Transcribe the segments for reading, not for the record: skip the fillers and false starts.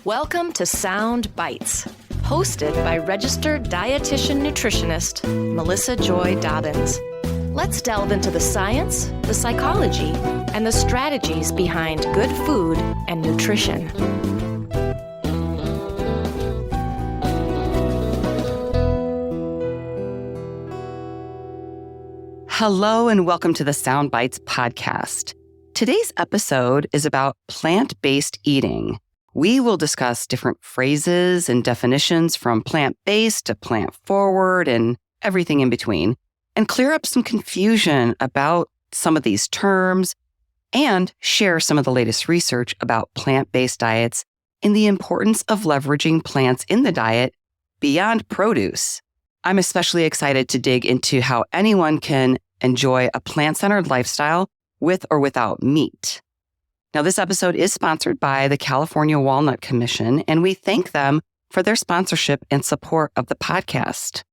Welcome to Sound Bites, hosted by registered dietitian nutritionist Melissa Joy Dobbins. Let's delve into the science, the psychology, and the strategies behind good food and nutrition. Hello and welcome to the Sound Bites podcast. Today's episode is about plant-based eating. We will discuss different phrases and definitions from plant-based to plant-forward and everything in between, and clear up some confusion about some of these terms and share some of the latest research about plant-based diets and the importance of leveraging plants in the diet beyond produce. I'm especially excited to dig into how anyone can enjoy a plant-centered lifestyle with or without meat. Now, this episode is sponsored by the California Walnut Commission, and we thank them for their sponsorship and support of the podcast.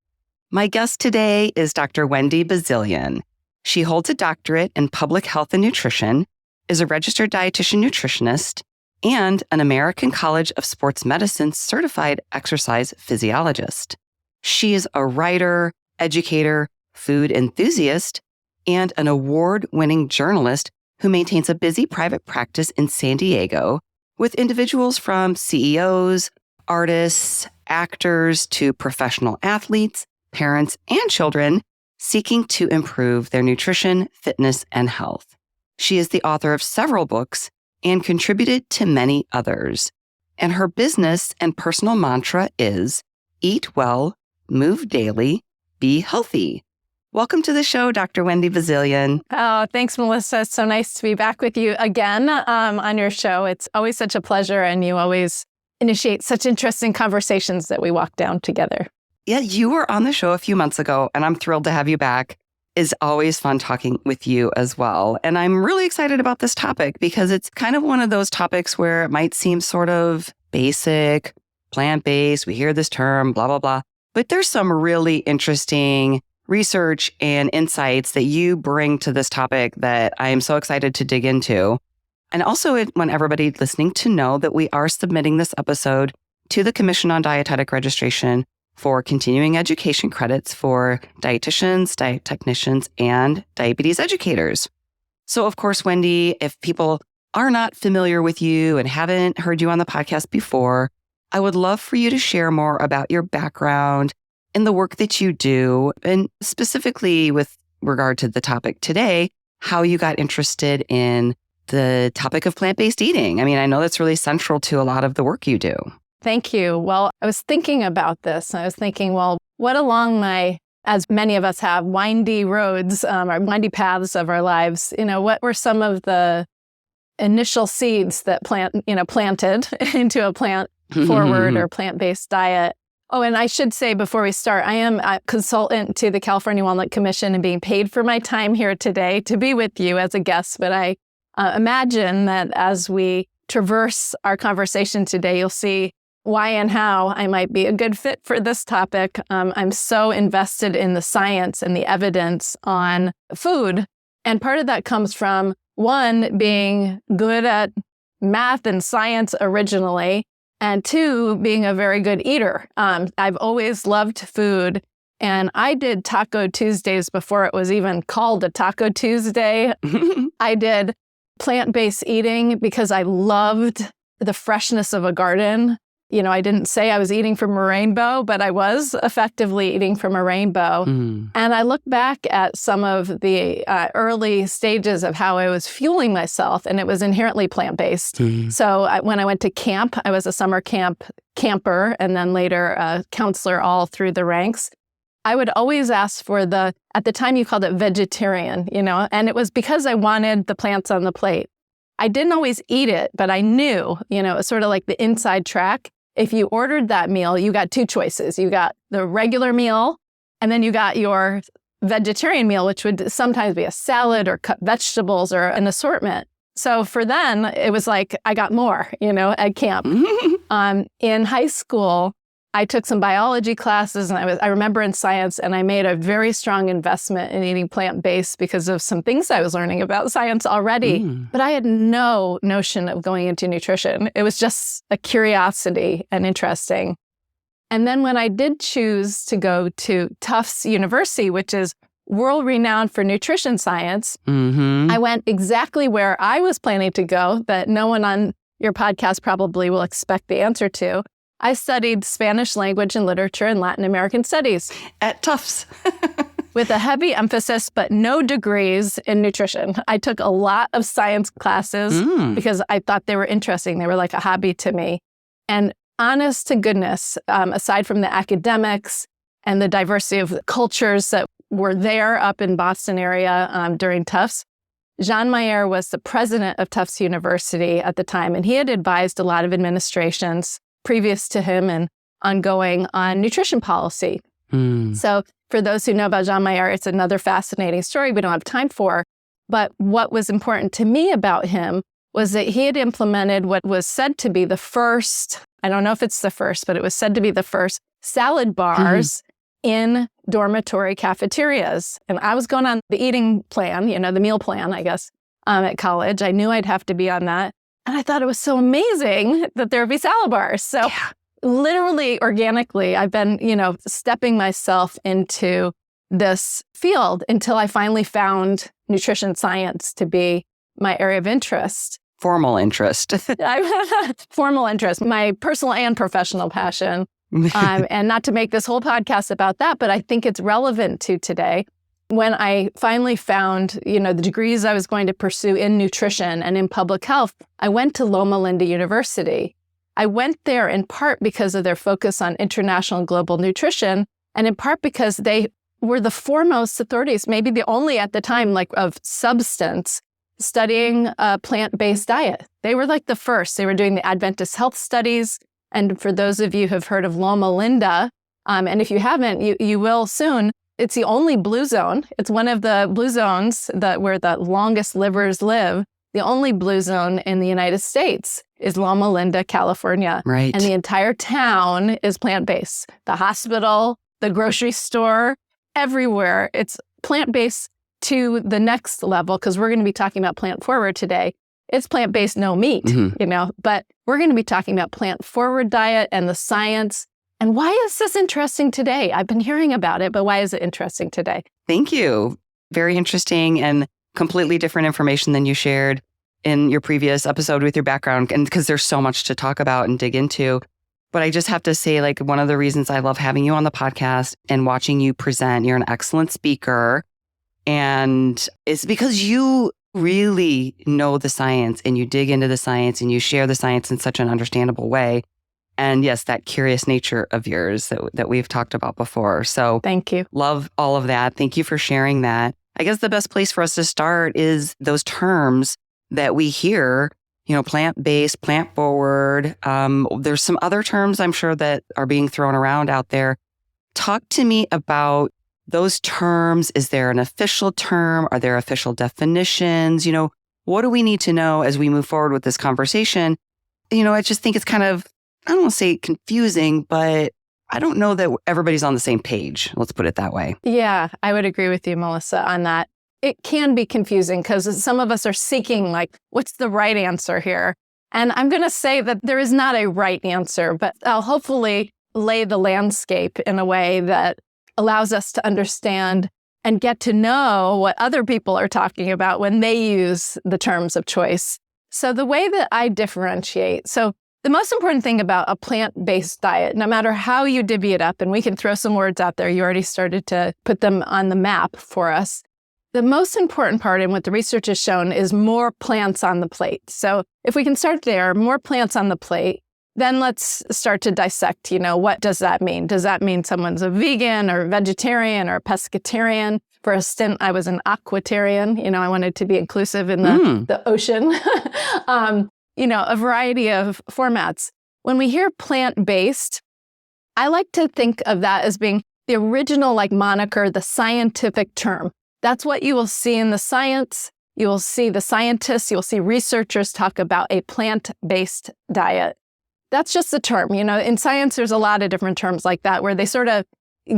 My guest today is Dr. Wendy Bazilian. She holds a doctorate in public health and nutrition, is a registered dietitian nutritionist, and an American College of Sports Medicine certified exercise physiologist. She is a writer, educator, food enthusiast, and an award-winning journalist who maintains a busy private practice in San Diego with individuals from CEOs, artists, actors to professional athletes, parents, and children seeking to improve their nutrition, fitness, and health. She is the author of several books and contributed to many others. And her business and personal mantra is eat well, move daily, be healthy. Welcome to the show, Dr. Wendy Bazilian. Oh, thanks, Melissa. It's so nice to be back with you again on your show. It's always such a pleasure, and you always initiate such interesting conversations that we walk down together. Yeah, you were on the show a few months ago, and I'm thrilled to have you back. It's always fun talking with you as well. And I'm really excited about this topic because it's kind of one of those topics where it might seem sort of basic, plant-based. We hear this term, blah, blah, blah. But there's some really interesting research and insights that you bring to this topic that I am so excited to dig into. And also want everybody listening to know that we are submitting this episode to the Commission on Dietetic Registration for continuing education credits for dietitians, diet technicians, and diabetes educators. So of course, Wendy, if people are not familiar with you and haven't heard you on the podcast before, I would love for you to share more about your background and the work that you do, and specifically with regard to the topic today, how you got interested in the topic of plant-based eating. I mean, I know that's really central to a lot of the work you do. Thank you. Well, I was thinking about this. I was thinking, well, what along my, as many of us have, windy roads, or windy paths of our lives, what were some of the initial seeds that planted into a plant-forward or plant-based diet? Oh, and I should say before we start, I am a consultant to the California Walnut Commission and being paid for my time here today to be with you as a guest. But I imagine that as we traverse our conversation today, you'll see why and how I might be a good fit for this topic. I'm so invested in the science and the evidence on food. And part of that comes from, one, being good at math and science originally, and two, being a very good eater. I've always loved food, and I did Taco Tuesdays before it was even called a Taco Tuesday. I did plant-based eating because I loved the freshness of a garden. I didn't say I was eating from a rainbow, but I was effectively eating from a rainbow. And I look back at some of the early stages of how I was fueling myself, and it was inherently plant-based. So when I went to camp, I was a summer camper, and then later a counselor all through the ranks. I would always ask for at the time you called it vegetarian, and it was because I wanted the plants on the plate. I didn't always eat it, but I knew, it was sort of like the inside track. If you ordered that meal, you got two choices. You got the regular meal, and then you got your vegetarian meal, which would sometimes be a salad or cut vegetables or an assortment. So for then, it was like I got more, at camp. In high school, I took some biology classes, and I remember in science, and I made a very strong investment in eating plant-based because of some things I was learning about science already. But I had no notion of going into nutrition. It was just a curiosity and interesting. And then when I did choose to go to Tufts University, which is world-renowned for nutrition science, I went exactly where I was planning to go, that no one on your podcast probably will expect the answer to. I studied Spanish language and literature and Latin American studies. At Tufts. With a heavy emphasis, but no degrees in nutrition. I took a lot of science classes because I thought they were interesting. They were like a hobby to me. And honest to goodness, aside from the academics and the diversity of cultures that were there up in Boston area during Tufts, Jean Mayer was the president of Tufts University at the time, and he had advised a lot of administrations previous to him and ongoing on nutrition policy. So for those who know about Jean Mayer, it's another fascinating story we don't have time for. But what was important to me about him was that he had implemented what was said to be the first, I don't know if it's the first, but it was said to be the first salad bars in dormitory cafeterias. And I was going on the eating plan, the meal plan, I guess, at college. I knew I'd have to be on that. And I thought it was so amazing that there would be salad bars. So literally, organically, I've been, stepping myself into this field until I finally found nutrition science to be my area of interest. Formal interest. Formal interest, my personal and professional passion. And not to make this whole podcast about that, but I think it's relevant to today. When I finally found, the degrees I was going to pursue in nutrition and in public health, I went to Loma Linda University. I went there in part because of their focus on international and global nutrition, and in part because they were the foremost authorities, maybe the only at the time, of substance, studying a plant-based diet. They were like the first. They were doing the Adventist health studies. And for those of you who have heard of Loma Linda, and if you haven't, you will soon, it's the only blue zone. It's one of the blue zones where the longest livers live. The only blue zone in the United States is Loma Linda, California. Right. And the entire town is plant-based. The hospital, the grocery store, everywhere. It's plant-based to the next level, because we're going to be talking about plant forward today. It's plant-based, no meat, but we're going to be talking about plant-forward diet and the science. And why is this interesting today? I've been hearing about it, but why is it interesting today? Thank you. Very interesting and completely different information than you shared in your previous episode with your background, and because there's so much to talk about and dig into. But I just have to say, one of the reasons I love having you on the podcast and watching you present, you're an excellent speaker, and it's because you really know the science and you dig into the science and you share the science in such an understandable way. And yes, that curious nature of yours that we've talked about before. So thank you. Love all of that. Thank you for sharing that. I guess the best place for us to start is those terms that we hear, plant-based, plant-forward. There's some other terms I'm sure that are being thrown around out there. Talk to me about those terms. Is there an official term? Are there official definitions? What do we need to know as we move forward with this conversation? I just think it's kind of, I don't want to say confusing, but I don't know that everybody's on the same page. Let's put it that way. Yeah, I would agree with you, Melissa, on that. It can be confusing because some of us are seeking, what's the right answer here? And I'm going to say that there is not a right answer, but I'll hopefully lay the landscape in a way that allows us to understand and get to know what other people are talking about when they use the terms of choice. So the way that I differentiate, the most important thing about a plant-based diet, no matter how you divvy it up, and we can throw some words out there, you already started to put them on the map for us. The most important part, and what the research has shown, is more plants on the plate. So if we can start there, more plants on the plate, then let's start to dissect, what does that mean? Does that mean someone's a vegan or vegetarian or pescatarian? For a stint, I was an aquatarian. I wanted to be inclusive in the ocean. A variety of formats. When we hear plant-based, I like to think of that as being the original moniker, the scientific term. That's what you will see in the science. You will see the scientists, you'll see researchers talk about a plant-based diet. that's just the term. In science, there's a lot of different terms like that where they sort of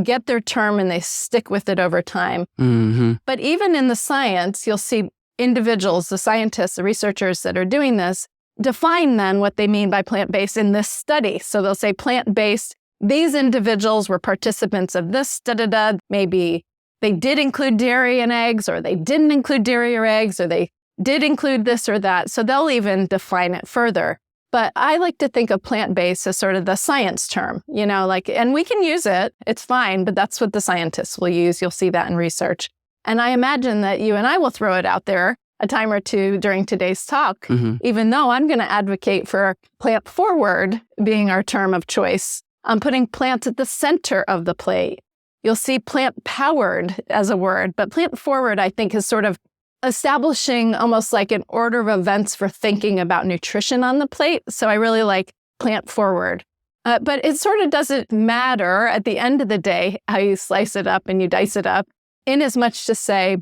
get their term and they stick with it over time. Mm-hmm. But even in the science, you'll see individuals, the scientists, the researchers that are doing this, define then what they mean by plant-based in this study. So they'll say plant-based, these individuals were participants of this, da-da-da. Maybe they did include dairy and eggs, or they didn't include dairy or eggs, or they did include this or that. So they'll even define it further. But I like to think of plant-based as sort of the science term, and we can use it, it's fine, but that's what the scientists will use. You'll see that in research. And I imagine that you and I will throw it out there a time or two during today's talk, even though I'm going to advocate for plant forward being our term of choice. I'm putting plants at the center of the plate. You'll see plant powered as a word, but plant forward, I think, is sort of establishing almost like an order of events for thinking about nutrition on the plate. So I really like plant forward. But it sort of doesn't matter at the end of the day how you slice it up and you dice it up, in as much to say,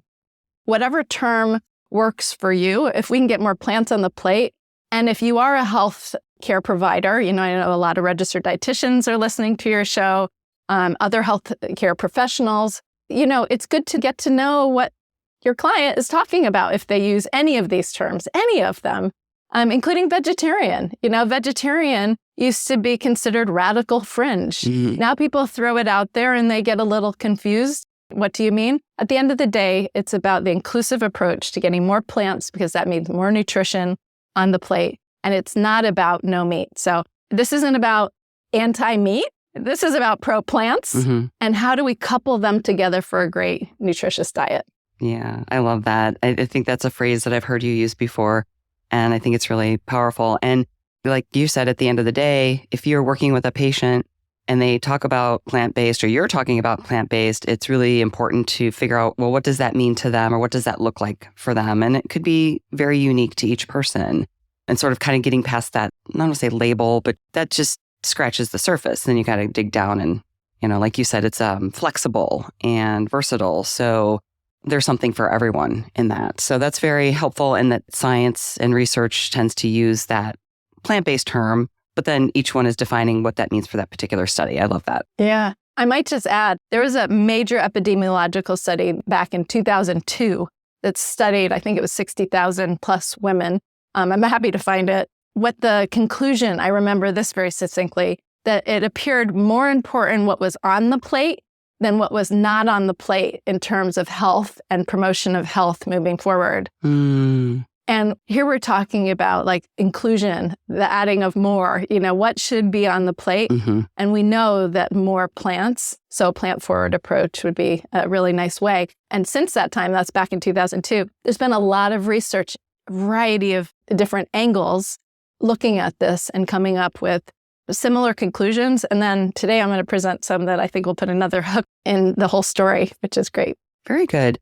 whatever term works for you, if we can get more plants on the plate, and if you are a health care provider, I know a lot of registered dietitians are listening to your show, other health care professionals, it's good to get to know what your client is talking about if they use any of these terms, any of them, including vegetarian. Vegetarian used to be considered radical fringe. Now people throw it out there and they get a little confused. What do you mean? At the end of the day, it's about the inclusive approach to getting more plants because that means more nutrition on the plate. And it's not about no meat. So this isn't about anti-meat. This is about pro-plants. And how do we couple them together for a great, nutritious diet? Yeah, I love that. I think that's a phrase that I've heard you use before, and I think it's really powerful. And like you said, at the end of the day, if you're working with a patient and they talk about plant-based or you're talking about plant-based, it's really important to figure out, well, what does that mean to them or what does that look like for them? And it could be very unique to each person and sort of kind of getting past that, I don't want to say label, but that just scratches the surface. Then you got to dig down and, like you said, it's flexible and versatile. So there's something for everyone in that. So that's very helpful in that science and research tends to use that plant-based term, but then each one is defining what that means for that particular study. I love that. Yeah. I might just add, there was a major epidemiological study back in 2002 that studied, I think it was 60,000 plus women. I'm happy to find it. What the conclusion, I remember this very succinctly, that it appeared more important what was on the plate than what was not on the plate in terms of health and promotion of health moving forward. And here we're talking about like inclusion, the adding of more, what should be on the plate. And we know that more plants, so a plant forward approach would be a really nice way. And since that time, that's back in 2002, there's been a lot of research, a variety of different angles looking at this and coming up with similar conclusions. And then today I'm going to present some that I think will put another hook in the whole story, which is great. Very good.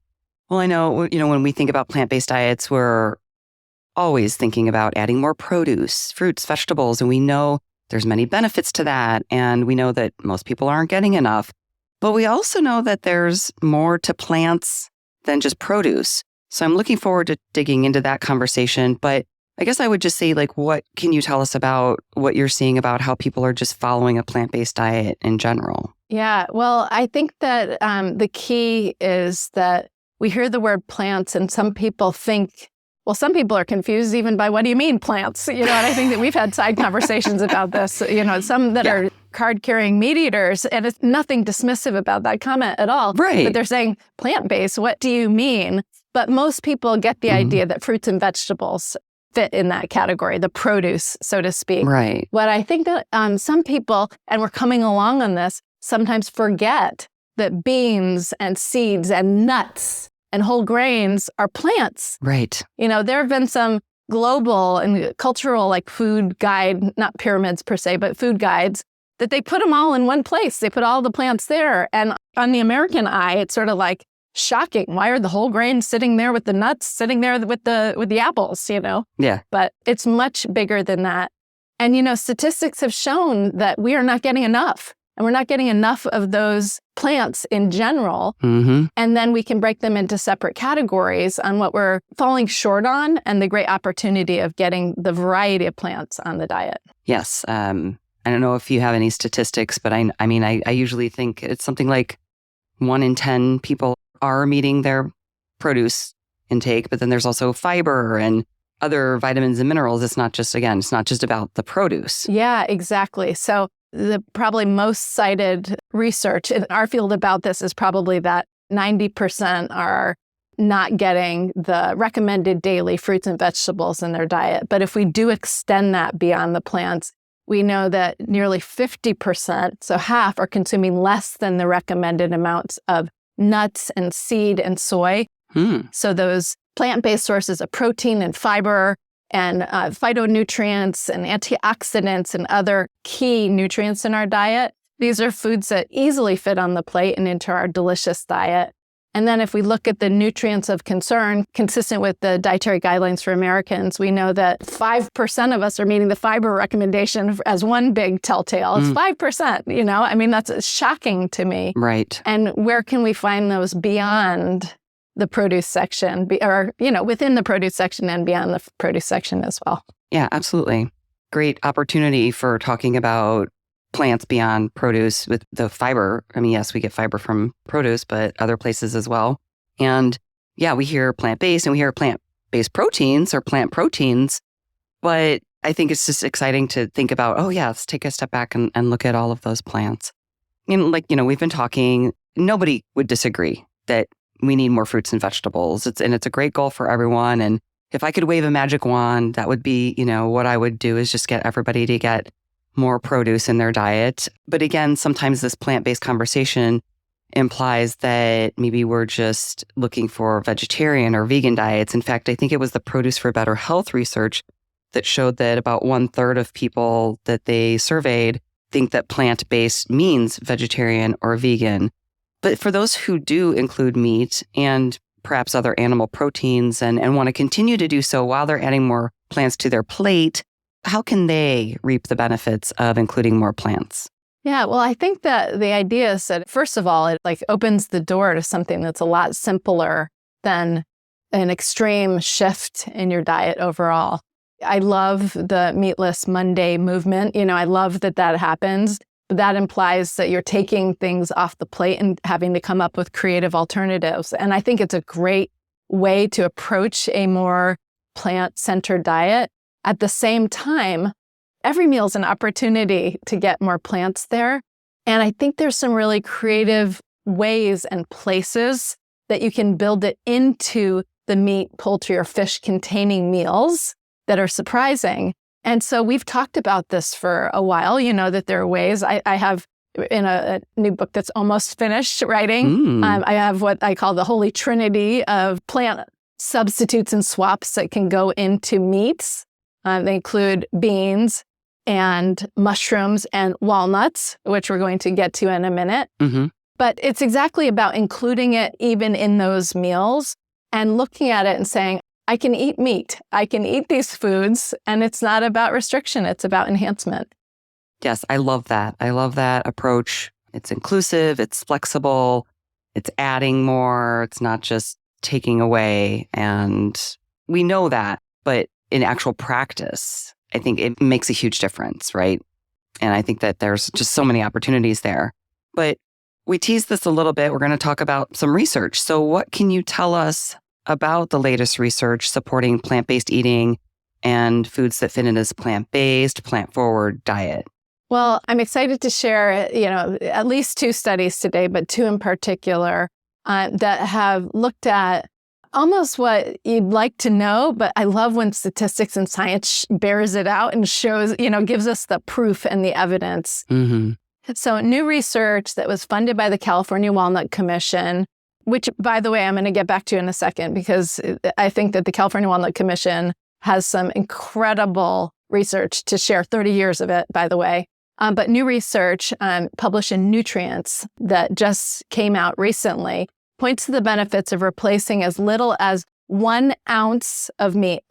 Well, I know, when we think about plant-based diets, we're always thinking about adding more produce, fruits, vegetables, and we know there's many benefits to that. And we know that most people aren't getting enough. But we also know that there's more to plants than just produce. So I'm looking forward to digging into that conversation. But I guess I would just say, what can you tell us about what you're seeing about how people are just following a plant-based diet in general? Yeah, well, I think that the key is that we hear the word plants and some people think, some people are confused even by what do you mean plants? And I think that we've had side conversations about this, some that are card-carrying meat eaters, and it's nothing dismissive about that comment at all. Right. But they're saying plant-based, what do you mean? But most people get the idea that fruits and vegetables fit in that category, the produce, so to speak. Right. What I think that some people, and we're coming along on this, sometimes forget that beans and seeds and nuts and whole grains are plants. Right. There have been some global and cultural food guide, not pyramids per se, but food guides, that they put them all in one place. They put all the plants there. And on the American eye, it's sort of shocking. Why are the whole grains sitting there with the nuts, sitting there with the apples, Yeah. But it's much bigger than that. And, statistics have shown that we are not getting enough. and we're not getting enough of those plants in general. Mm-hmm. And then we can break them into separate categories on what we're falling short on and the great opportunity of getting the variety of plants on the diet. Yes. I don't know if you have any statistics, but I mean, I usually think it's something like 1 in 10 people are meeting their produce intake, but then there's also fiber and other vitamins and minerals. It's not just about the produce. Yeah, exactly. So the probably most cited research in our field about this is probably that 90% are not getting the recommended daily fruits and vegetables in their diet. But if we do extend that beyond the plants, we know that nearly 50%, so half, are consuming less than the recommended amounts of nuts and seed and soy. So those plant-based sources of protein and fiber and phytonutrients and antioxidants and other key nutrients in our diet, these are foods that easily fit on the plate and into our delicious diet. And then if we look at the nutrients of concern, consistent with the dietary guidelines for Americans, we know that 5% of us are meeting the fiber recommendation as one big telltale. It's 5%, I mean, that's shocking to me. Right. And where can we find those beyond the produce section, or, within the produce section and beyond the produce section as well? Yeah, absolutely. Great opportunity for talking about plants beyond produce with the fiber. I mean, yes, we get fiber from produce, but other places as well. And yeah, we hear plant-based and we hear plant-based proteins or plant proteins, but I think it's just exciting to think about, let's take a step back and look at all of those plants. And we've been talking, nobody would disagree that we need more fruits and vegetables. It's a great goal for everyone. And if I could wave a magic wand, that would be, what I would do is just get everybody to get more produce in their diet. But again, sometimes this plant-based conversation implies that maybe we're just looking for vegetarian or vegan diets. In fact, I think it was the Produce for Better Health research that showed that about 1/3 of people that they surveyed think that plant-based means vegetarian or vegan. But for those who do include meat and perhaps other animal proteins and want to continue to do so while they're adding more plants to their plate, how can they reap the benefits of including more plants? Yeah, well, I think that the idea is that, first of all, it opens the door to something that's a lot simpler than an extreme shift in your diet overall. I love the Meatless Monday movement. I love that happens. But that implies that you're taking things off the plate and having to come up with creative alternatives. And I think it's a great way to approach a more plant-centered diet. At the same time, every meal is an opportunity to get more plants there. And I think there's some really creative ways and places that you can build it into the meat, poultry, or fish containing meals that are surprising. And so we've talked about this for a while, that there are ways. I have in a new book that's almost finished writing, I have what I call the holy trinity of plant substitutes and swaps that can go into meats. They include beans and mushrooms and walnuts, which we're going to get to in a minute. Mm-hmm. But it's exactly about including it even in those meals and looking at it and saying, I can eat meat. I can eat these foods, and it's not about restriction. It's about enhancement. Yes, I love that. I love that approach. It's inclusive, it's flexible, it's adding more, it's not just taking away. And we know that, but in actual practice, I think it makes a huge difference, right? And I think that there's just so many opportunities there. But we teased this a little bit. We're going to talk about some research. So what can you tell us about the latest research supporting plant-based eating and foods that fit in as plant-based, plant-forward diet? Well, I'm excited to share, at least 2 studies today, but 2 in particular that have looked at almost what you'd like to know, but I love when statistics and science bears it out and shows, gives us the proof and the evidence. Mm-hmm. So new research that was funded by the California Walnut Commission, which, by the way, I'm going to get back to in a second, because I think that the California Walnut Commission has some incredible research to share, 30 years of it, by the way. But new research published in Nutrients that just came out recently points to the benefits of replacing as little as 1 ounce of meat,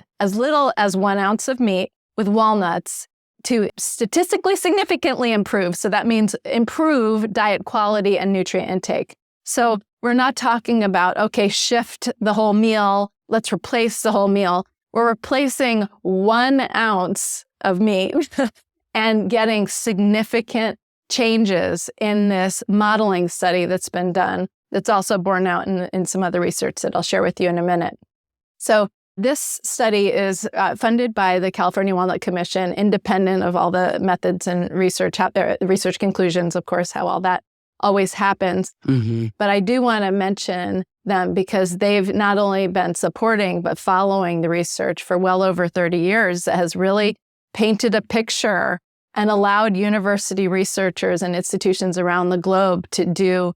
with walnuts to statistically significantly improve. So that means improve diet quality and nutrient intake. So we're not talking about, okay, shift the whole meal, let's replace the whole meal. We're replacing 1 ounce of meat and getting significant changes in this modeling study that's been done, that's also borne out in some other research that I'll share with you in a minute. So this study is funded by the California Walnut Commission, independent of all the methods and research out there, research conclusions, of course, how all that always happens. Mm-hmm. But I do want to mention them because they've not only been supporting, but following the research for well over 30 years that has really painted a picture and allowed university researchers and institutions around the globe to do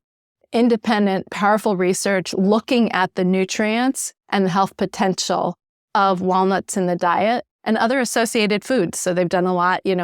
independent, powerful research looking at the nutrients and the health potential of walnuts in the diet and other associated foods. So they've done a lot, in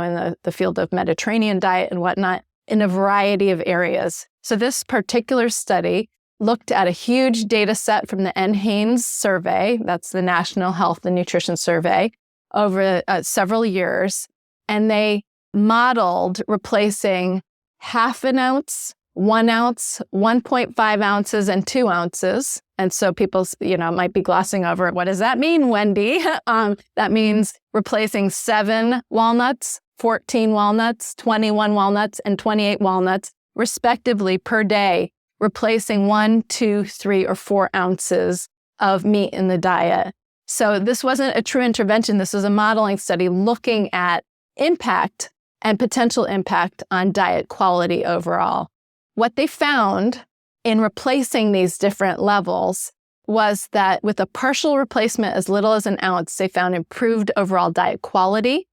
the field of Mediterranean diet and whatnot in a variety of areas. So this particular study looked at a huge data set from the NHANES survey, that's the National Health and Nutrition Survey, over several years. And they modeled replacing 1/2 ounce, 1 ounce, 1.5 ounces, and 2 ounces. And so people, might be glossing over it. What does that mean, Wendy? That means replacing 7 walnuts, 14 walnuts, 21 walnuts, and 28 walnuts, respectively, per day, replacing 1, 2, 3, or 4 ounces of meat in the diet. So this wasn't a true intervention. This was a modeling study looking at impact and potential impact on diet quality overall. What they found in replacing these different levels was that with a partial replacement as little as 1 ounce, they found improved overall diet quality,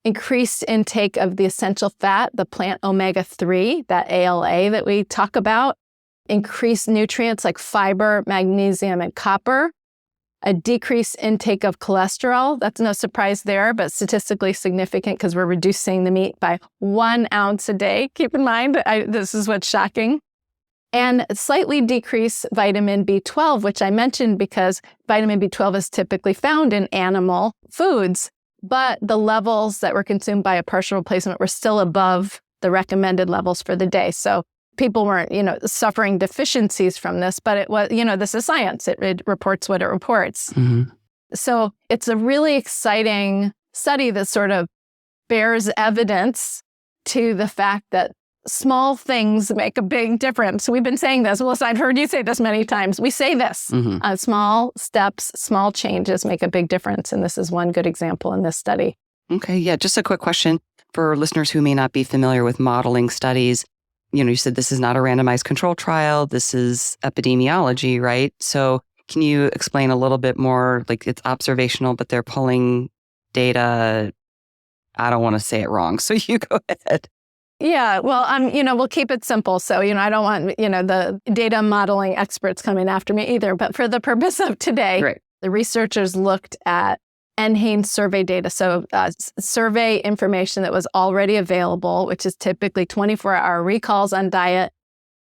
increased intake of the essential fat, the plant omega-3, that ALA that we talk about, increased nutrients like fiber, magnesium, and copper, a decreased intake of cholesterol. That's no surprise there, but statistically significant because we're reducing the meat by 1 ounce a day. Keep in mind, this is what's shocking. And slightly decreased vitamin B12, which I mentioned because vitamin B12 is typically found in animal foods, but the levels that were consumed by a partial replacement were still above the recommended levels for the day. So people weren't, suffering deficiencies from this, but it was, this is science. It reports what it reports. Mm-hmm. So it's a really exciting study that sort of bears evidence to the fact that small things make a big difference. We've been saying this. Melissa, I've heard you say this many times. We say this. Mm-hmm. Small steps, small changes make a big difference. And this is one good example in this study. Okay. Yeah. Just a quick question for listeners who may not be familiar with modeling studies. You said this is not a randomized control trial. This is epidemiology, right? So can you explain a little bit more? Like it's observational, but they're pulling data. I don't want to say it wrong. So you go ahead. Yeah, well, we'll keep it simple. So, I don't want, the data modeling experts coming after me either. But for the purpose of today, Right. The researchers looked at NHANES survey data. So survey information that was already available, which is typically 24-hour recalls on diet.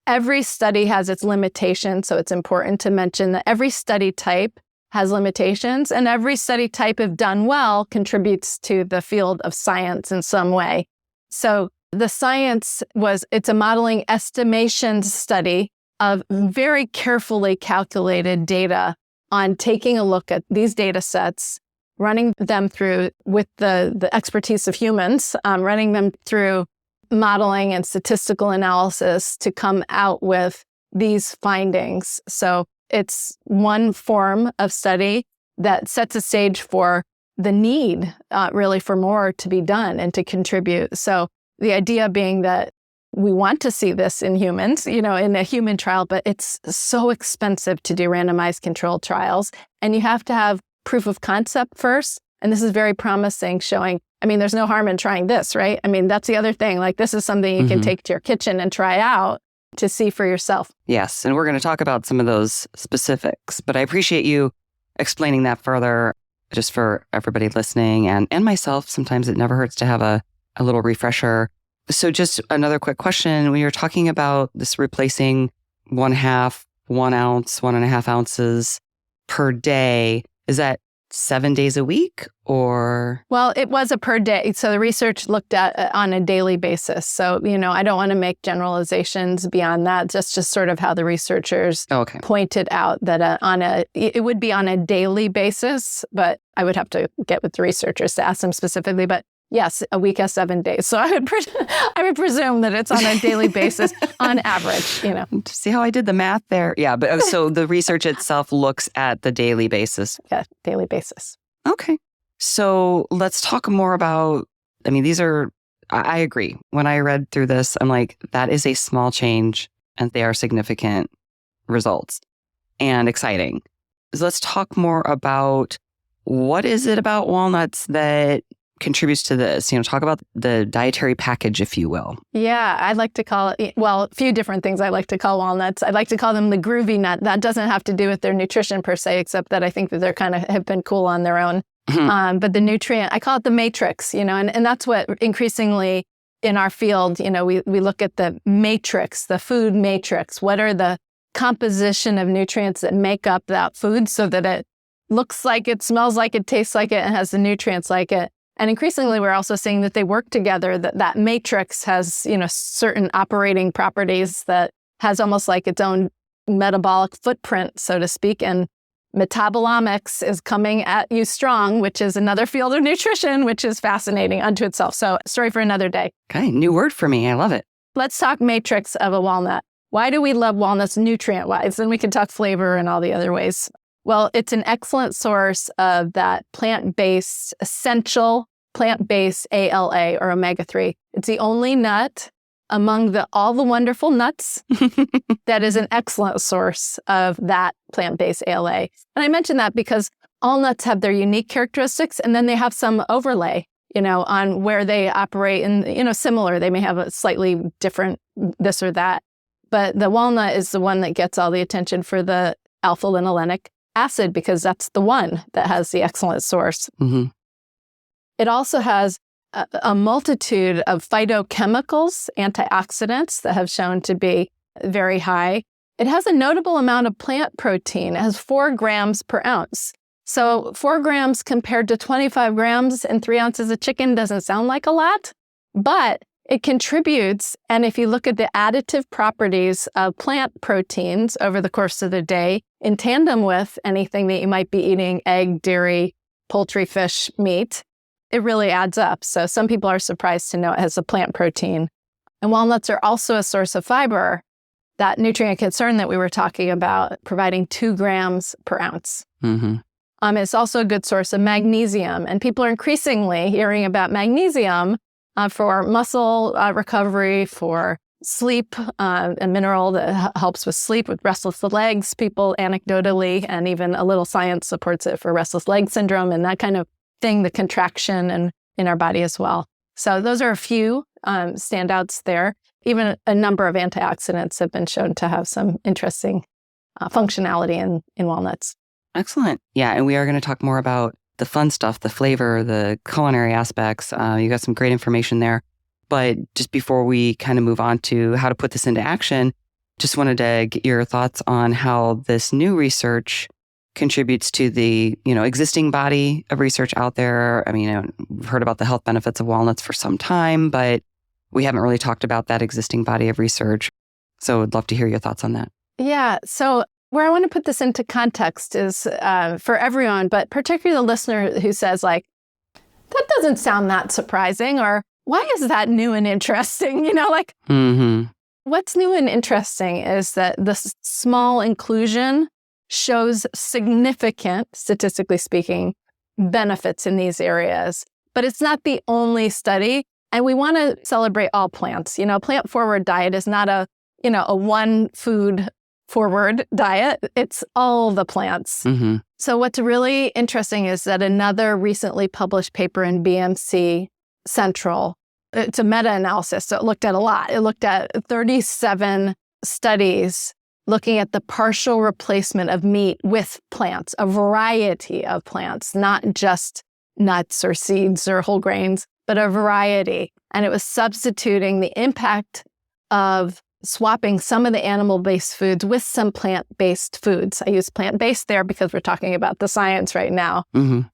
Every study has its limitations. So it's important to mention that every study type has limitations, and every study type, if done well, contributes to the field of science in some way. So the science it's a modeling estimations study of very carefully calculated data on taking a look at these data sets, running them through with the expertise of humans, running them through modeling and statistical analysis to come out with these findings. So it's one form of study that sets a stage for the need really for more to be done and to contribute. So the idea being that we want to see this in humans, in a human trial, but it's so expensive to do randomized controlled trials. And you have to have proof of concept first. And this is very promising, showing, there's no harm in trying this, right? That's the other thing. Like this is something you can take to your kitchen and try out to see for yourself. Yes. And we're going to talk about some of those specifics, but I appreciate you explaining that further just for everybody listening and myself. Sometimes it never hurts to have a little refresher. So just another quick question. When you're talking about this replacing 1/2, 1 ounce, 1.5 ounces per day, is that 7 days a week or? Well, it was a per day. So the research looked at on a daily basis. So, I don't want to make generalizations beyond that. That's just sort of how the researchers pointed out that it would be on a daily basis, but I would have to get with the researchers to ask them specifically. But yes, a week has 7 days. So I would presume that it's on a daily basis on average, See how I did the math there? Yeah, but so the research itself looks at the daily basis. Yeah, daily basis. Okay. So let's talk more about, I agree. When I read through this, I'm like, that is a small change and they are significant results and exciting. So let's talk more about what is it about walnuts that contributes to this? Talk about the dietary package, if you will. Yeah, I'd like to call it, a few different things I like to call walnuts. I'd like to call them the groovy nut. That doesn't have to do with their nutrition per se, except that I think that they're kind of have been cool on their own. But the nutrient, I call it the matrix, and that's what increasingly in our field, we look at the matrix, the food matrix. What are the composition of nutrients that make up that food so that it looks like it, smells like it, tastes like it, and has the nutrients like it? And increasingly, we're also seeing that they work together, that matrix has, certain operating properties that has almost like its own metabolic footprint, so to speak. And metabolomics is coming at you strong, which is another field of nutrition, which is fascinating unto itself. So story for another day. Okay, new word for me. I love it. Let's talk matrix of a walnut. Why do we love walnuts nutrient-wise? And we can talk flavor and all the other ways. Well, it's an excellent source of that plant-based, essential plant-based ALA or omega-3. It's the only nut among all the wonderful nuts that is an excellent source of that plant-based ALA. And I mention that because all nuts have their unique characteristics, and then they have some overlay, on where they operate and, similar. They may have a slightly different this or that. But the walnut is the one that gets all the attention for the alpha-linolenic acid because that's the one that has the excellent source. Mm-hmm. It also has a multitude of phytochemicals, antioxidants that have shown to be very high. It has a notable amount of plant protein. It has 4 grams per ounce. So 4 grams compared to 25 grams and 3 ounces of chicken doesn't sound like a lot, but it contributes. And if you look at the additive properties of plant proteins over the course of the day, in tandem with anything that you might be eating, egg, dairy, poultry, fish, meat, it really adds up. So some people are surprised to know it has a plant protein. And walnuts are also a source of fiber, that nutrient concern that we were talking about, providing 2 grams per ounce. Mm-hmm. It's also a good source of magnesium. And people are increasingly hearing about magnesium for muscle recovery, for sleep, a mineral that helps with sleep, with restless legs. People anecdotally, and even a little science supports it for restless leg syndrome and that kind of thing, the contraction and in our body as well. So those are a few standouts there. Even a number of antioxidants have been shown to have some interesting functionality in walnuts. Excellent. Yeah, and we are going to talk more about the fun stuff, the flavor, the culinary aspects. You got some great information there. But just before we kind of move on to how to put this into action, just wanted to get your thoughts on how this new research contributes to the, existing body of research out there. We've heard about the health benefits of walnuts for some time, but we haven't really talked about that existing body of research. So I'd love to hear your thoughts on that. Yeah. So where I want to put this into context is for everyone, but particularly the listener who says that doesn't sound that surprising, or why is that new and interesting? Mm-hmm. What's new and interesting is that the small inclusion shows significant, statistically speaking, benefits in these areas. But it's not the only study. And we want to celebrate all plants. Plant-forward diet is not a one food forward diet. It's all the plants. Mm-hmm. So what's really interesting is that another recently published paper in BMC Central, it's a meta-analysis, so it looked at a lot. It looked at 37 studies looking at the partial replacement of meat with plants, a variety of plants, not just nuts or seeds or whole grains, but a variety. And it was substituting the impact of swapping some of the animal-based foods with some plant-based foods. I use plant-based there because we're talking about the science right now,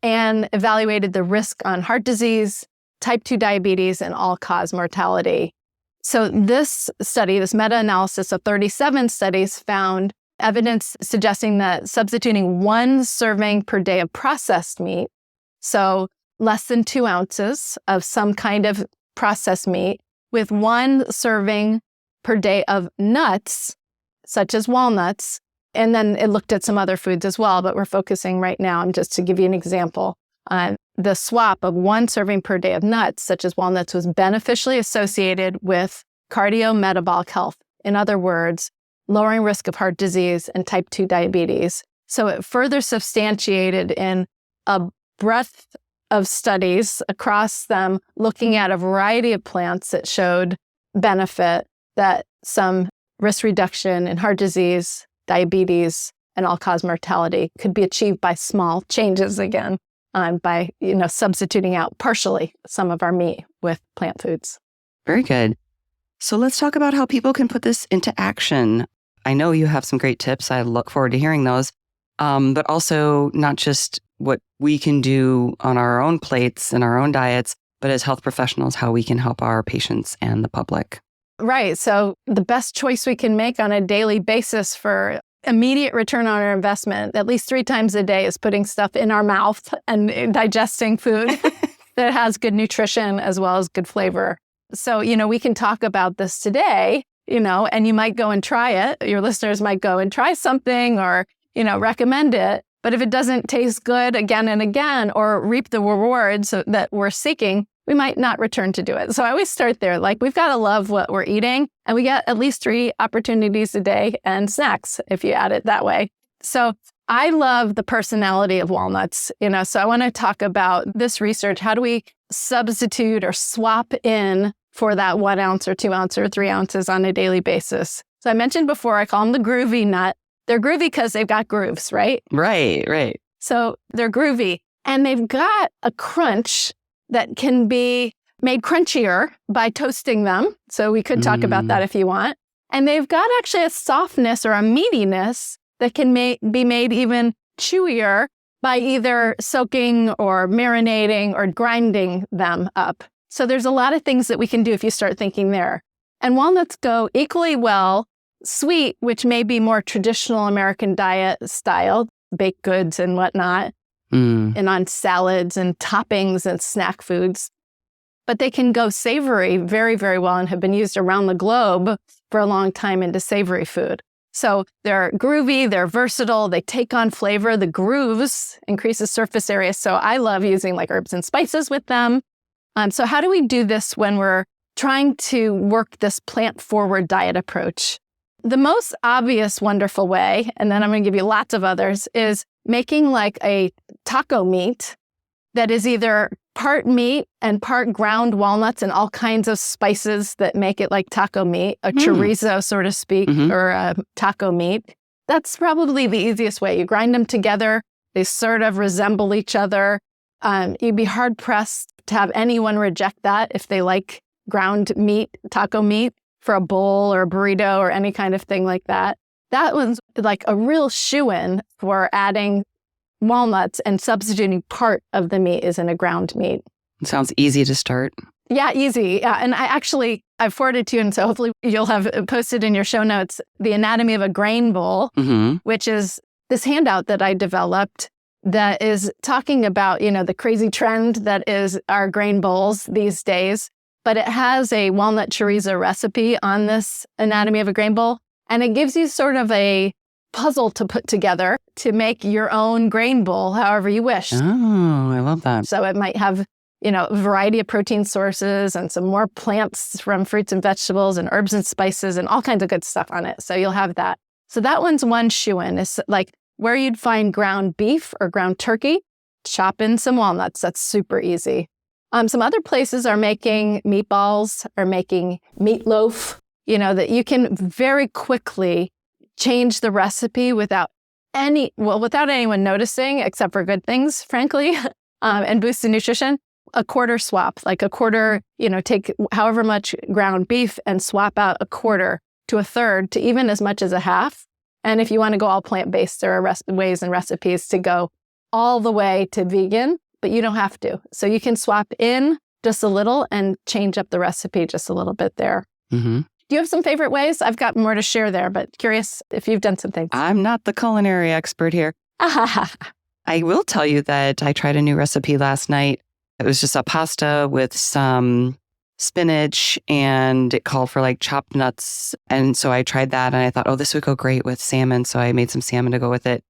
and evaluated the risk on heart disease, type 2 diabetes, and all-cause mortality. So this study, this meta-analysis of 37 studies, found evidence suggesting that substituting 1 serving per day of processed meat, so less than 2 ounces of some kind of processed meat, with 1 serving per day of nuts, such as walnuts, and then it looked at some other foods as well, but we're focusing right now, and just to give you an example, the swap of 1 serving per day of nuts, such as walnuts, was beneficially associated with cardiometabolic health. In other words, lowering risk of heart disease and type 2 diabetes. So it further substantiated in a breadth of studies across them, looking at a variety of plants that showed benefit, that some risk reduction in heart disease, diabetes, and all-cause mortality could be achieved by small changes again, by substituting out partially some of our meat with plant foods. Very good. So let's talk about how people can put this into action. I know you have some great tips. I look forward to hearing those. But also not just what we can do on our own plates and our own diets, but as health professionals, how we can help our patients and the public. Right. So the best choice we can make on a daily basis for immediate return on our investment, at least 3 times a day, is putting stuff in our mouth and digesting food that has good nutrition as well as good flavor. So, we can talk about this today, and you might go and try it. Your listeners might go and try something or, recommend it. But if it doesn't taste good again and again or reap the rewards that we're seeking, we might not return to do it. So I always start there. Like, we've got to love what we're eating, and we get at least 3 opportunities a day and snacks if you add it that way. So I love the personality of walnuts, so I want to talk about this research. How do we substitute or swap in for that 1 ounce or 2 ounces or 3 ounces on a daily basis? So I mentioned before, I call them the groovy nut. They're groovy because they've got grooves, right? Right. So they're groovy, and they've got a crunch that can be made crunchier by toasting them. So we could talk about that if you want. And they've got actually a softness or a meatiness that can be made even chewier by either soaking or marinating or grinding them up. So there's a lot of things that we can do if you start thinking there. And walnuts go equally well sweet, which may be more traditional American diet style, baked goods and whatnot, and on salads and toppings and snack foods. But they can go savory very, very well and have been used around the globe for a long time into savory food. So they're groovy, they're versatile, they take on flavor. The grooves increases surface area. So I love using like herbs and spices with them. So how do we do this when we're trying to work this plant-forward diet approach? The most obvious, wonderful way, and then I'm going to give you lots of others, is making like a taco meat that is either part meat and part ground walnuts and all kinds of spices that make it like taco meat, a chorizo, so to speak, or a taco meat. That's probably the easiest way. You grind them together. They sort of resemble each other. You'd be hard-pressed to have anyone reject that if they like ground meat, taco meat, for a bowl or a burrito or any kind of thing like that. That was like a real shoo-in for adding walnuts and substituting part of the meat is in a ground meat. It sounds easy to start. Yeah, easy. Yeah, and I've forwarded to you, and so hopefully you'll have posted in your show notes the anatomy of a grain bowl, which is this handout that I developed that is talking about, the crazy trend that is our grain bowls these days. But it has a walnut chorizo recipe on this anatomy of a grain bowl. And it gives you sort of a puzzle to put together to make your own grain bowl however you wish. Oh, I love that. So it might have, a variety of protein sources and some more plants from fruits and vegetables and herbs and spices and all kinds of good stuff on it. So you'll have that. So that one's one shoo-in. It's like where you'd find ground beef or ground turkey, chop in some walnuts. That's super easy. Some other places are making meatballs or making meatloaf, that you can very quickly change the recipe without anyone noticing, except for good things, frankly, and boost the nutrition. A quarter swap, like a quarter, take however much ground beef and swap out a quarter to a third to even as much as a half. And if you want to go all plant-based, there are ways and recipes to go all the way to vegan, but you don't have to. So you can swap in just a little and change up the recipe just a little bit there. Mm-hmm. Do you have some favorite ways? I've got more to share there, but curious if you've done some things. I'm not the culinary expert here. I will tell you that I tried a new recipe last night. It was just a pasta with some spinach, and it called for like chopped nuts. And so I tried that and I thought, oh, this would go great with salmon. So I made some salmon to go with it.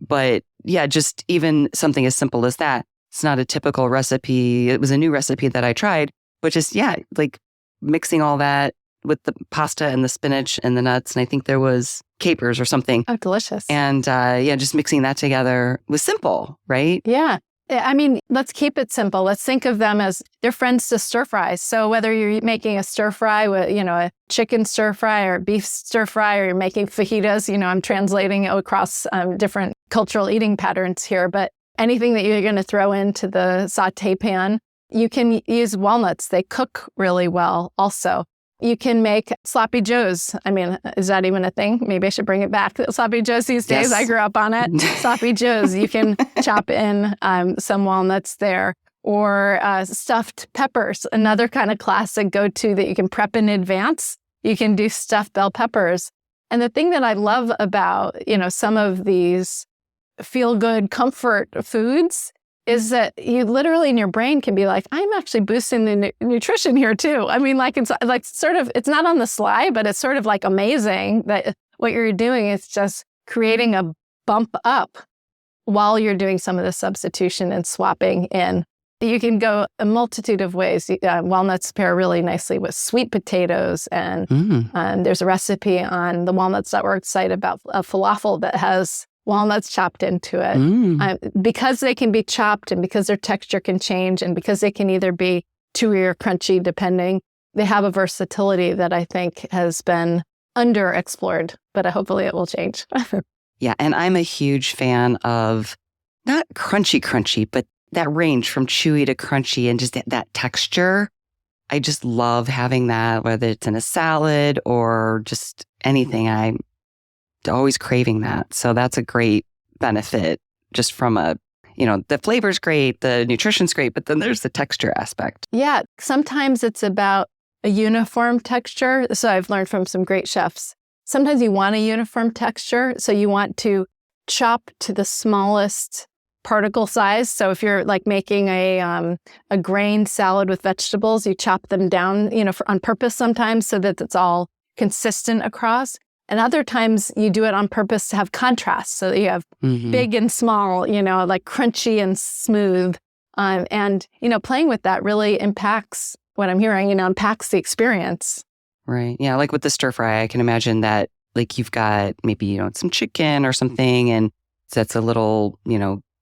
But yeah, just even something as simple as that. It's not a typical recipe. It was a new recipe that I tried, but just, yeah, like mixing all that with the pasta and the spinach and the nuts. And I think there was capers or something. Oh, delicious. And yeah, just mixing that together was simple, right? Yeah. I mean, let's keep it simple. Let's think of them as they're friends to stir fries. So whether you're making a stir fry with, a chicken stir fry or beef stir fry, or you're making fajitas, I'm translating across different cultural eating patterns here, but anything that you're going to throw into the saute pan, you can use walnuts. They cook really well also. You can make sloppy joes. I mean, is that even a thing? Maybe I should bring it back. Sloppy joes these days. Yes. I grew up on it. Sloppy joes. You can chop in some walnuts there. Or stuffed peppers, another kind of classic go-to that you can prep in advance. You can do stuffed bell peppers. And the thing that I love about, some of these feel-good comfort foods is that you literally in your brain can be like, I'm actually boosting the nutrition here too. I mean, it's not on the sly, but it's sort of like amazing that what you're doing is just creating a bump up while you're doing some of the substitution and swapping in. You can go a multitude of ways. Walnuts pair really nicely with sweet potatoes. And there's a recipe on the Walnuts.org site about a falafel that has walnuts chopped into it. Because they can be chopped and because their texture can change and because they can either be chewy or crunchy depending, they have a versatility that I think has been underexplored, but hopefully it will change. Yeah, and I'm a huge fan of not crunchy, but that range from chewy to crunchy and just that texture. I just love having that, whether it's in a salad or just anything. I'm always craving that. So that's a great benefit just from the flavor's great, the nutrition's great, but then there's the texture aspect. Yeah. Sometimes it's about a uniform texture. So I've learned from some great chefs. Sometimes you want a uniform texture. So you want to chop to the smallest particle size. So if you're like making a grain salad with vegetables, you chop them down, on purpose sometimes so that it's all consistent across. And other times you do it on purpose to have contrast. So that you have big and small, like crunchy and smooth. And playing with that really impacts what I'm hearing, impacts the experience. Right. Yeah. Like with the stir fry, I can imagine that like you've got maybe, some chicken or something, and that's a little,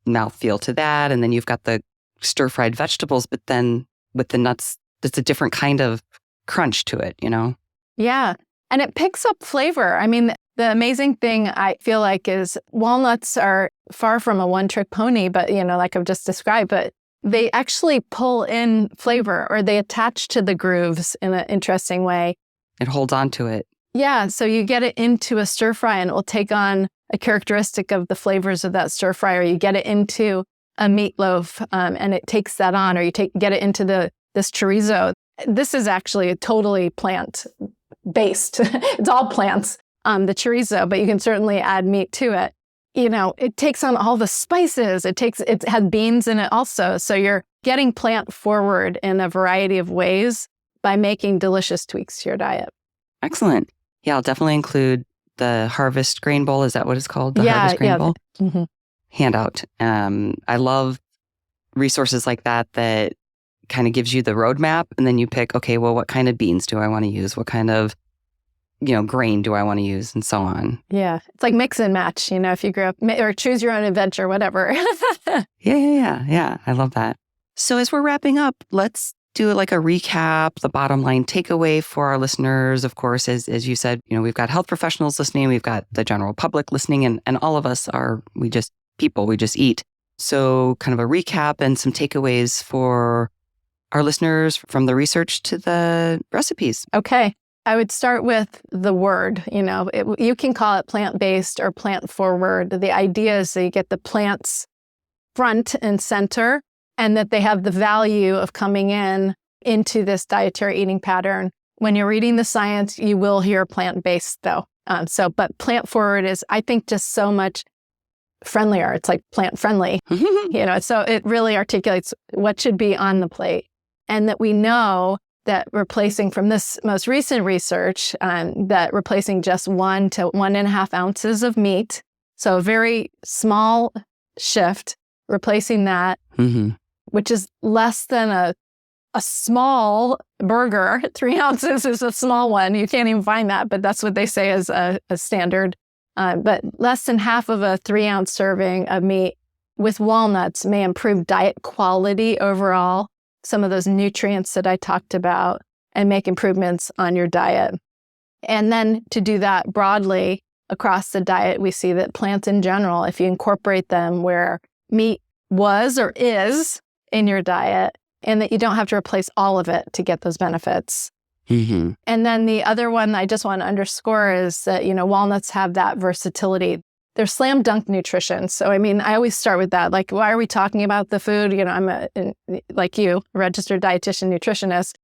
mouthfeel to that. And then you've got the stir fried vegetables, but then with the nuts, it's a different kind of crunch to it, Yeah. And it picks up flavor. I mean, the amazing thing I feel like is walnuts are far from a one-trick pony, but, like I've just described, but they actually pull in flavor or they attach to the grooves in an interesting way. It holds on to it. Yeah. So you get it into a stir fry and it will take on a characteristic of the flavors of that stir fry, or you get it into a meatloaf and it takes that on, or you get it into this chorizo. This is actually a totally plant-based. It's all plants, the chorizo, but you can certainly add meat to it. It takes on all the spices. It has beans in it also. So you're getting plant forward in a variety of ways by making delicious tweaks to your diet. Excellent. Yeah, I'll definitely include the Harvest Grain Bowl. Is that what it's called? The Harvest Grain Bowl? Mm-hmm. Handout. I love resources like that kind of gives you the roadmap, and then you pick, okay, well, what kind of beans do I want to use? What kind of, grain do I want to use, and so on. Yeah. It's like mix and match, if you grew up, or choose your own adventure, whatever. Yeah. I love that. So as we're wrapping up, let's do like a recap, the bottom line takeaway for our listeners. Of course, as you said, we've got health professionals listening, we've got the general public listening, and all of us we just eat. So kind of a recap and some takeaways for our listeners from the research to the recipes. Okay. I would start with the word. You can call it plant-based or plant-forward. The idea is that you get the plants front and center, and that they have the value of coming into this dietary eating pattern. When you're reading the science, you will hear plant-based though. But plant-forward is, I think, just so much friendlier. It's like plant-friendly, so it really articulates what should be on the plate. And that we know that replacing, from this most recent research, that replacing just 1 to 1.5 ounces of meat, so a very small shift, replacing that, which is less than a small burger. 3 ounces is a small one. You can't even find that, but that's what they say is a standard. But less than half of a 3-ounce serving of meat with walnuts may improve diet quality overall, some of those nutrients that I talked about, and make improvements on your diet. And then to do that broadly across the diet, we see that plants in general, if you incorporate them where meat was or is in your diet, and that you don't have to replace all of it to get those benefits. And then the other one I just want to underscore is that, walnuts have that versatility. They're slam dunk nutrition. So, I always start with that. Like, why are we talking about the food? I'm like you, a registered dietitian nutritionist.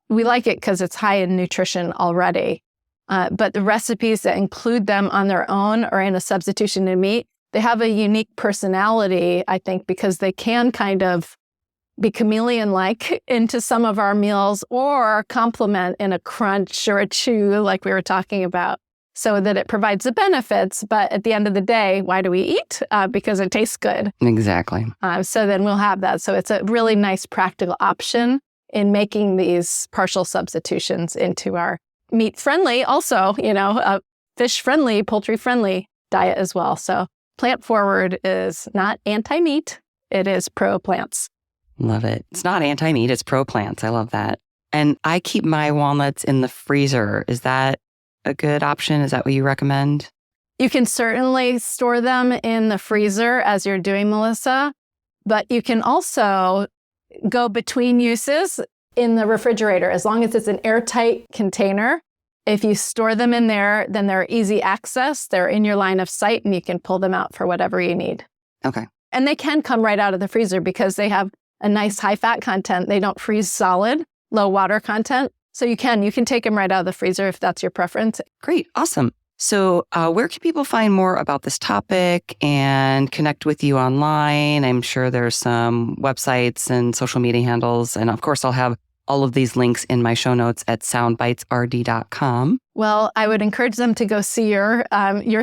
We like it because it's high in nutrition already. But the recipes that include them on their own or in a substitution to meat, they have a unique personality, I think, because they can kind of be chameleon-like into some of our meals or complement in a crunch or a chew like we were talking about, so that it provides the benefits. But at the end of the day, why do we eat? Because it tastes good. Exactly. So then we'll have that. So it's a really nice practical option in making these partial substitutions into our meat-friendly, also, fish-friendly, poultry-friendly diet as well. So plant-forward is not anti-meat. It is pro-plants. Love it. It's not anti-meat, it's pro-plants. I love that. And I keep my walnuts in the freezer. Is that a good option? Is that what you recommend? You can certainly store them in the freezer as you're doing, Melissa, but you can also go between uses in the refrigerator as long as it's an airtight container. If you store them in there, then they're easy access. They're in your line of sight and you can pull them out for whatever you need. Okay. And they can come right out of the freezer because they have a nice high fat content. They don't freeze solid, low water content. So you can take them right out of the freezer if that's your preference. Great. Awesome. So where can people find more about this topic and connect with you online? I'm sure there's some websites and social media handles. And of course, I'll have all of these links in my show notes at soundbitesrd.com. Well, I would encourage them to go see your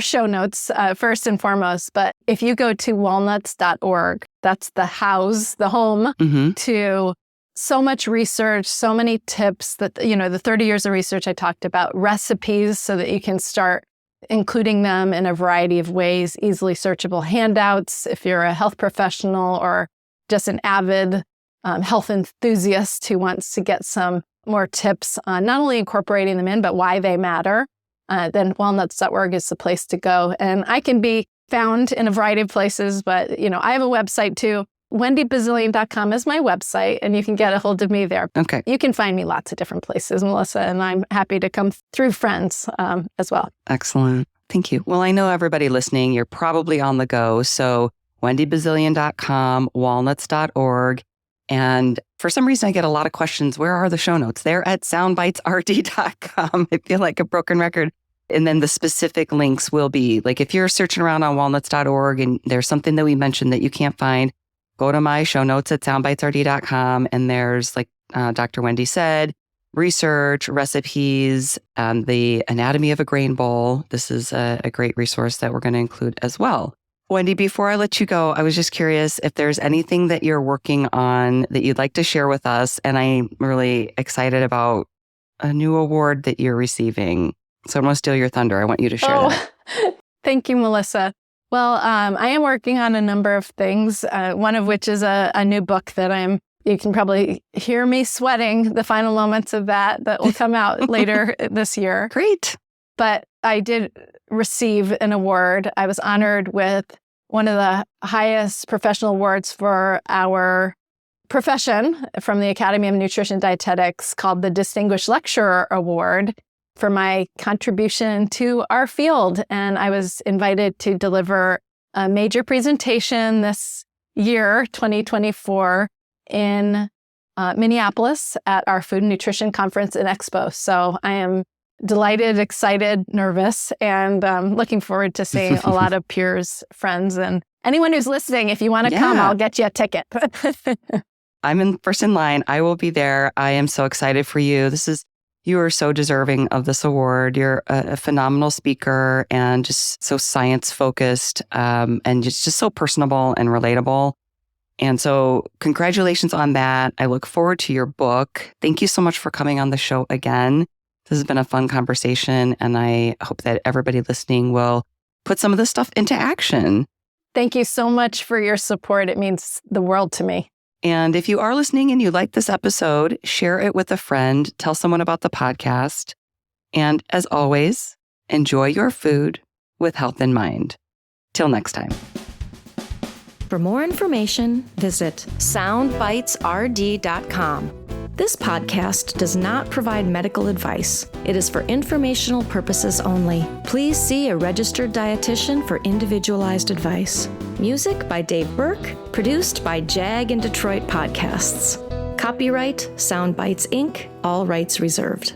show notes first and foremost. But if you go to walnuts.org, that's the home to so much research, so many tips that, the 30 years of research I talked about, recipes so that you can start including them in a variety of ways, easily searchable handouts if you're a health professional or just an avid health enthusiast who wants to get some more tips on not only incorporating them in, but why they matter, then walnuts.org is the place to go. And I can be found in a variety of places, but, I have a website too. WendyBazilian.com is my website, and you can get a hold of me there. Okay. You can find me lots of different places, Melissa, and I'm happy to come through friends as well. Excellent. Thank you. Well, I know everybody listening, you're probably on the go. So WendyBazilian.com, walnuts.org. And for some reason, I get a lot of questions. Where are the show notes? They're at soundbitesrd.com. I feel like a broken record. And then the specific links will be, like, if you're searching around on walnuts.org and there's something that we mentioned that you can't find, go to my show notes at soundbitesrd.com. And there's, like Dr. Wendy said, research, recipes, the anatomy of a grain bowl. This is a great resource that we're going to include as well. Wendy, before I let you go, I was just curious if there's anything that you're working on that you'd like to share with us. And I'm really excited about a new award that you're receiving. So I'm going to steal your thunder. I want you to share that. Thank you, Melissa. Well, I am working on a number of things, one of which is a new book that you can probably hear me sweating the final moments of that will come out later this year. Great. But I did receive an award. I was honored with one of the highest professional awards for our profession from the Academy of Nutrition and Dietetics called the Distinguished Lecturer Award. for my contribution to our field. And I was invited to deliver a major presentation this year, 2024, in Minneapolis at our Food and Nutrition Conference and Expo. So I am delighted, excited, nervous, and looking forward to seeing a lot of peers, friends, and anyone who's listening. If you want to come, I'll get you a ticket. I'm first in line. I will be there. I am so excited for you. You are so deserving of this award. You're a phenomenal speaker and just so science focused and just so personable and relatable. And so congratulations on that. I look forward to your book. Thank you so much for coming on the show again. This has been a fun conversation, and I hope that everybody listening will put some of this stuff into action. Thank you so much for your support. It means the world to me. And if you are listening and you like this episode, share it with a friend, tell someone about the podcast. And as always, enjoy your food with health in mind. Till next time. For more information, visit soundbitesrd.com. This podcast does not provide medical advice. It is for informational purposes only. Please see a registered dietitian for individualized advice. Music by Dave Burke, produced by Jag and Detroit Podcasts. Copyright Soundbites Inc., all rights reserved.